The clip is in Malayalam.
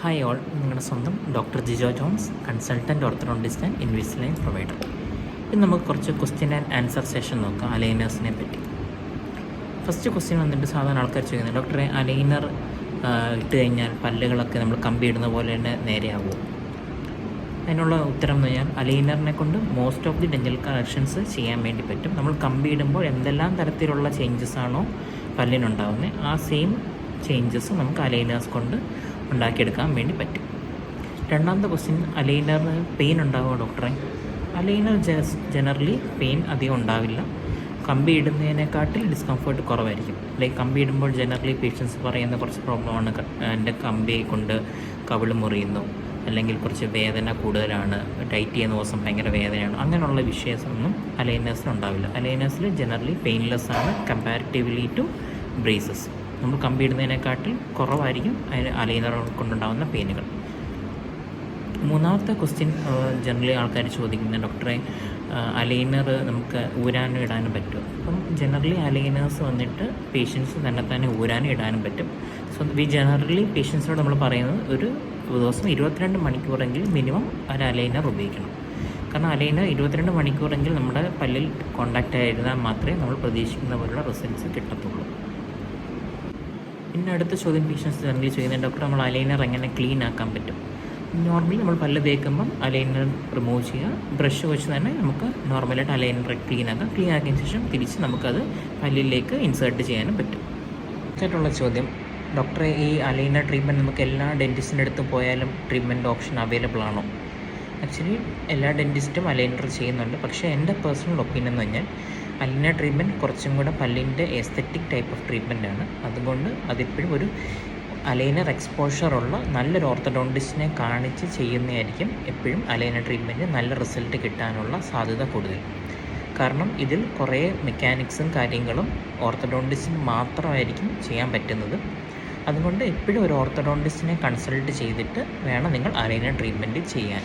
ഹായ് ഓൾ, നിങ്ങളുടെ സ്വന്തം doctor Jijo Johns, consultant orthodontist and Invisalign provider. ഇന്ന് നമുക്ക് കുറച്ച് ക്വസ്റ്റ്യൻ ആൻഡ് ആൻസർ സെഷൻ നോക്കാം അലൈനേഴ്സിനെ പറ്റി. ഫസ്റ്റ് ക്വസ്റ്റ്യൻ വന്നിട്ട് സാധാരണ ആൾക്കാർ ചോദിക്കുന്നത്, ഡോക്ടറെ അലൈനർ ഇട്ട് കഴിഞ്ഞാൽ പല്ലുകളൊക്കെ നമ്മൾ കമ്പി ഇടുന്ന പോലെ തന്നെ നേരെയാകുമോ? അതിനുള്ള ഉത്തരം എന്ന് പറഞ്ഞാൽ അലൈനറിനെ കൊണ്ട് most of the dental corrections ചെയ്യാൻ വേണ്ടി പറ്റും. നമ്മൾ കമ്പി ഇടുമ്പോൾ എന്തെല്ലാം തരത്തിലുള്ള ചേഞ്ചസ് ആണോ പല്ലിനുണ്ടാകുന്നത്, ആ സെയിം ചേഞ്ചസ് നമുക്ക് അലൈനേഴ്സ് കൊണ്ട് ഉണ്ടാക്കിയെടുക്കാൻ വേണ്ടി പറ്റും. രണ്ടാമത്തെ ക്വസ്റ്റ്യൻ, അലൈനറിന് പെയിൻ ഉണ്ടാകുമോ ഡോക്ടറെ? അലൈനർ ജനറലി പെയിൻ അധികം ഉണ്ടാവില്ല. കമ്പി ഇടുന്നതിനെക്കാട്ടിൽ ഡിസ്കംഫേർട്ട് കുറവായിരിക്കും. ലൈക്ക് കമ്പി ഇടുമ്പോൾ ജനറലി പേഷ്യൻസ് പറയുന്ന കുറച്ച് പ്രോബ്ലമാണ്, എൻ്റെ കമ്പി കൊണ്ട് കവിള് മുറിയുന്നു, അല്ലെങ്കിൽ കുറച്ച് വേദന കൂടുതലാണ്, ടൈറ്റ് ചെയ്യുന്ന ദിവസം ഭയങ്കര വേദനയാണ്. അങ്ങനെയുള്ള വിഷയമൊന്നും അലൈനേഴ്സിനുണ്ടാവില്ല. അലൈനേഴ്സിൽ ജനറലി പെയിൻലെസ് ആണ് കമ്പാരിറ്റീവ്ലി ടു ബ്രേസസ്. നമ്മൾ കമ്പി ഇടുന്നതിനെക്കാട്ടിൽ കുറവായിരിക്കും അതിന് അലൈനർ കൊണ്ടുണ്ടാകുന്ന പെയിനുകൾ. മൂന്നാമത്തെ ക്വസ്റ്റ്യൻ ജനറലി ആൾക്കാർ ചോദിക്കുന്നത്, ഡോക്ടറെ അലൈനർ നമുക്ക് ഊരാനും ഇടാനും പറ്റും? അപ്പം ജനറലി അലൈനേഴ്സ് വന്നിട്ട് പേഷ്യൻസ് തന്നെ ഊരാനും ഇടാനും പറ്റും. സോ ജനറലി പേഷ്യൻസിനോട് നമ്മൾ പറയുന്നത് ഒരു ദിവസം 22 മണിക്കൂറെങ്കിൽ മിനിമം ഒരു അലൈനർ ഉപയോഗിക്കണം. കാരണം അലൈനർ 22 മണിക്കൂറെങ്കിൽ നമ്മുടെ പല്ലിൽ കോണ്ടാക്റ്റ് ആയിരുന്നാൽ മാത്രമേ നമ്മൾ പ്രതീക്ഷിക്കുന്ന പോലുള്ള റിസൾട്ട്സ് കിട്ടത്തുള്ളൂ. പിന്നെ അടുത്ത ചോദ്യം പേഷ്യൻസ് ജനറലി ചെയ്യുന്നത്, ഡോക്ടർ നമ്മൾ അലൈനർ എങ്ങനെ ക്ലീൻ ആക്കാൻ പറ്റും? നോർമലി നമ്മൾ പല്ല് തേക്കുമ്പം അലൈനർ റിമൂവ് ചെയ്യുക, ബ്രഷ് വെച്ച് തന്നെ നമുക്ക് നോർമലായിട്ട് അലൈനർ ക്ലീൻ ആക്കാം. ക്ലീൻ ആക്കിയതിന് ശേഷം തിരിച്ച് നമുക്കത് പല്ലിലേക്ക് ഇൻസേർട്ട് ചെയ്യാനും പറ്റും. ആയിട്ടുള്ള ചോദ്യം, ഡോക്ടറെ ഈ അലൈനർ ട്രീറ്റ്മെൻറ്റ് നമുക്ക് എല്ലാ ഡെൻറ്റിസ്റ്റിൻ്റെ അടുത്ത് പോയാലും ട്രീറ്റ്മെൻറ്റ് ഓപ്ഷൻ അവൈലബിൾ ആണോ? ആക്ച്വലി എല്ലാ ഡെൻറ്റിസ്റ്റും അലൈനർ ചെയ്യുന്നുണ്ട്. പക്ഷേ എൻ്റെ പേഴ്സണൽ ഒപ്പീനിയൻ എന്ന് പറഞ്ഞാൽ അലൈനർ ട്രീറ്റ്മെൻറ്റ് കുറച്ചും കൂടെ പല്ലിൻ്റെ എസ്തെറ്റിക് ടൈപ്പ് ഓഫ് ട്രീറ്റ്മെൻ്റ് ആണ്. അതുകൊണ്ട് അതിപ്പോഴും ഒരു അലൈനർ എക്സ്പോഷറുള്ള നല്ലൊരു ഓർത്തഡോണ്ടിസ്റ്റിനെ കാണിച്ച് ചെയ്യുന്നതായിരിക്കും എപ്പോഴും അലൈനർ ട്രീറ്റ്മെൻറ്റ് നല്ല റിസൾട്ട് കിട്ടാനുള്ള സാധ്യത കൂടുതൽ. കാരണം ഇതിൽ കുറേ മെക്കാനിക്സും കാര്യങ്ങളും ഓർത്തഡോണ്ടിസ്റ്റിന് മാത്രമായിരിക്കും ചെയ്യാൻ പറ്റുന്നത്. അതുകൊണ്ട് എപ്പോഴും ഒരു ഓർത്തഡോണ്ടിസ്റ്റിനെ കൺസൾട്ട് ചെയ്തിട്ട് വേണം നിങ്ങൾ അലൈനർ ട്രീറ്റ്മെൻറ്റ് ചെയ്യാൻ.